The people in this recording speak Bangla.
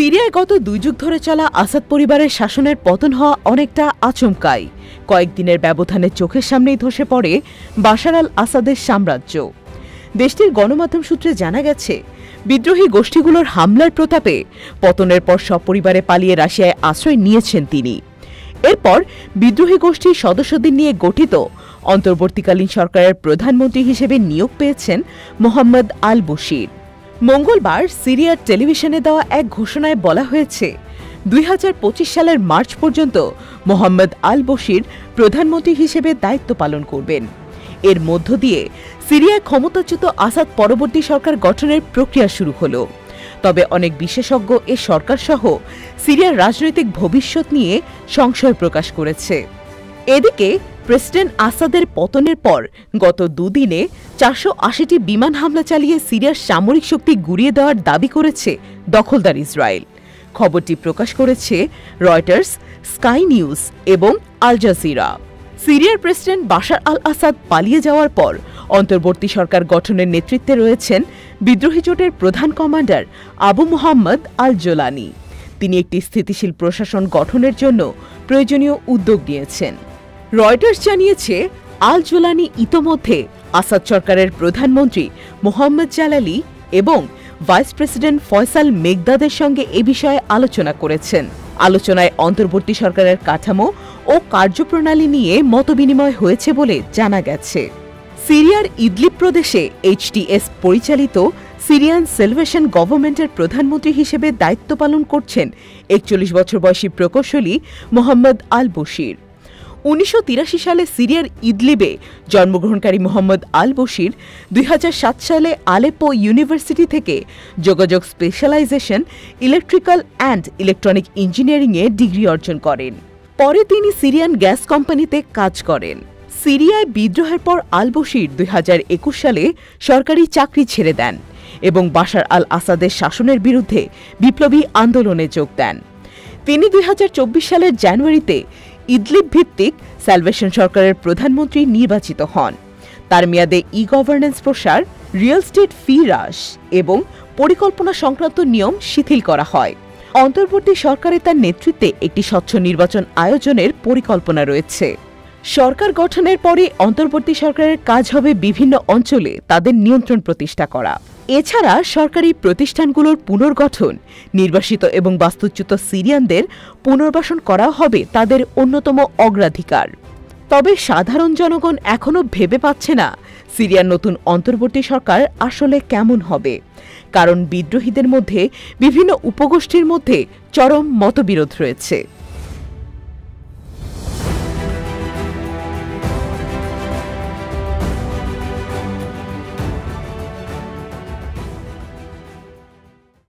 সিরিয়ায় গত 2 যুগ ধরে চলা আসাদ পরিবারের শাসনের পতন হওয়া অনেকটা আচমকাই। কয়েকদিনের ব্যবধানে চোখের সামনেই ধসে পড়ে বাশার আল আসাদের সাম্রাজ্য। দেশটির গণমাধ্যম সূত্রে জানা গেছে, বিদ্রোহী গোষ্ঠীগুলোর হামলার প্রতাপে পতনের পর সপরিবারে পালিয়ে রাশিয়ায় আশ্রয় নিয়েছেন তিনি। এরপর বিদ্রোহী গোষ্ঠীর সদস্যদের নিয়ে গঠিত অন্তর্বর্তীকালীন সরকারের প্রধানমন্ত্রী হিসেবে নিয়োগ পেয়েছেন মোহাম্মদ আল বশির। মঙ্গলবার সিরিয়ার টেলিভিশনে দেওয়া এক ঘোষণায় বলা হয়েছে, 2025 সালের মার্চ পর্যন্ত মোহাম্মদ আল বশির প্রধানমন্ত্রী হিসেবে দায়িত্ব পালন করবেন। এর মধ্য দিয়ে সিরিয়ায় ক্ষমতাচ্যুত আসাদ পরবর্তী সরকার গঠনের প্রক্রিয়া শুরু হল। তবে অনেক বিশেষজ্ঞ এ সরকার সহ সিরিয়ার রাজনৈতিক ভবিষ্যৎ নিয়ে সংশয় প্রকাশ করেছে। এদিকে প্রেসিডেন্ট আসাদের পতনের পর গত দুদিনে 480টি বিমান হামলা চালিয়ে সিরিয়ার সামরিক শক্তি গুঁড়িয়ে দেওয়ার দাবি করেছে দখলদার ইসরায়েল। খবরটি প্রকাশ করেছে রয়টার্স, স্কাই নিউজ এবং আল জাজিরা। সিরিয়ার প্রেসিডেন্ট বাশার আল আসাদ পালিয়ে যাওয়ার পর অন্তর্বর্তী সরকার গঠনের নেতৃত্বে রয়েছেন বিদ্রোহী জোটের প্রধান কমান্ডার আবু মুহাম্মদ আল জোলানি। তিনি একটি স্থিতিশীল প্রশাসন গঠনের জন্য প্রয়োজনীয় উদ্যোগ নিয়েছেন। রয়টার্স জানিয়েছে, আল জোলানি ইতোমধ্যে আসাদ সরকারের প্রধানমন্ত্রী মোহাম্মদ জালালি এবং ভাইস প্রেসিডেন্ট ফয়সাল মেগদাদের সঙ্গে এ বিষয়ে আলোচনা করেছেন। আলোচনায় অন্তর্বর্তী সরকারের কাঠামো ও কার্যপ্রণালী নিয়ে মতবিনিময় হয়েছে বলে জানা গেছে। সিরিয়ার ইদলিব প্রদেশে এইচটিএস পরিচালিত সিরিয়ান সেলভেশন গভর্নমেন্টের প্রধানমন্ত্রী হিসেবে দায়িত্ব পালন করছেন 41 বছর বয়সী প্রকৌশলী মোহাম্মদ আল বশির। 1983 সালে সিরিয়ার ইদলিবে জন্মগ্রহণকারী মোহাম্মদ আল বশির 2007 সালে আলেপো ইউনিভার্সিটি থেকে যোগাযোগ স্পেশালাইজেশন ইলেকট্রিক্যাল অ্যান্ড ইলেকট্রনিক ইঞ্জিনিয়ারিংয়ে ডিগ্রি অর্জন করেন। পরে তিনি সিরিয়ান গ্যাস কোম্পানিতে কাজ করেন। সিরিয়ায় বিদ্রোহের পর আল বশির 2021 সালে সরকারি চাকরি ছেড়ে দেন এবং বাশার আল আসাদের শাসনের বিরুদ্ধে বিপ্লবী আন্দোলনে যোগ দেন। তিনি 2024 সালের জানুয়ারিতে ইদলিব ভিত্তিক স্যালভেশন সরকারের প্রধানমন্ত্রী নির্বাচিত হন। তার মেয়াদে ই-গভর্নেন্স প্রসার, রিয়েল স্টেট ফি হ্রাস এবং পরিকল্পনা সংক্রান্ত নিয়ম শিথিল করা হয়। অন্তর্বর্তী সরকারে তার নেতৃত্বে একটি স্বচ্ছ নির্বাচন আয়োজনের পরিকল্পনা রয়েছে। সরকার গঠনের পরে অন্তর্বর্তী সরকারের কাজ হবে বিভিন্ন অঞ্চলে তাদের নিয়ন্ত্রণ প্রতিষ্ঠা করা। এছাড়া সরকারি প্রতিষ্ঠানগুলোর পুনর্গঠন, নির্বাসিত এবং বাস্তুচ্যুত সিরিয়ানদের পুনর্বাসন করা হবে তাদের অন্যতম অগ্রাধিকার। তবে সাধারণ জনগণ এখনও ভেবে পাচ্ছে না সিরিয়ার নতুন অন্তর্বর্তী সরকার আসলে কেমন হবে, কারণ বিদ্রোহীদের মধ্যে বিভিন্ন উপগোষ্ঠীর মধ্যে চরম মতবিরোধ রয়েছে।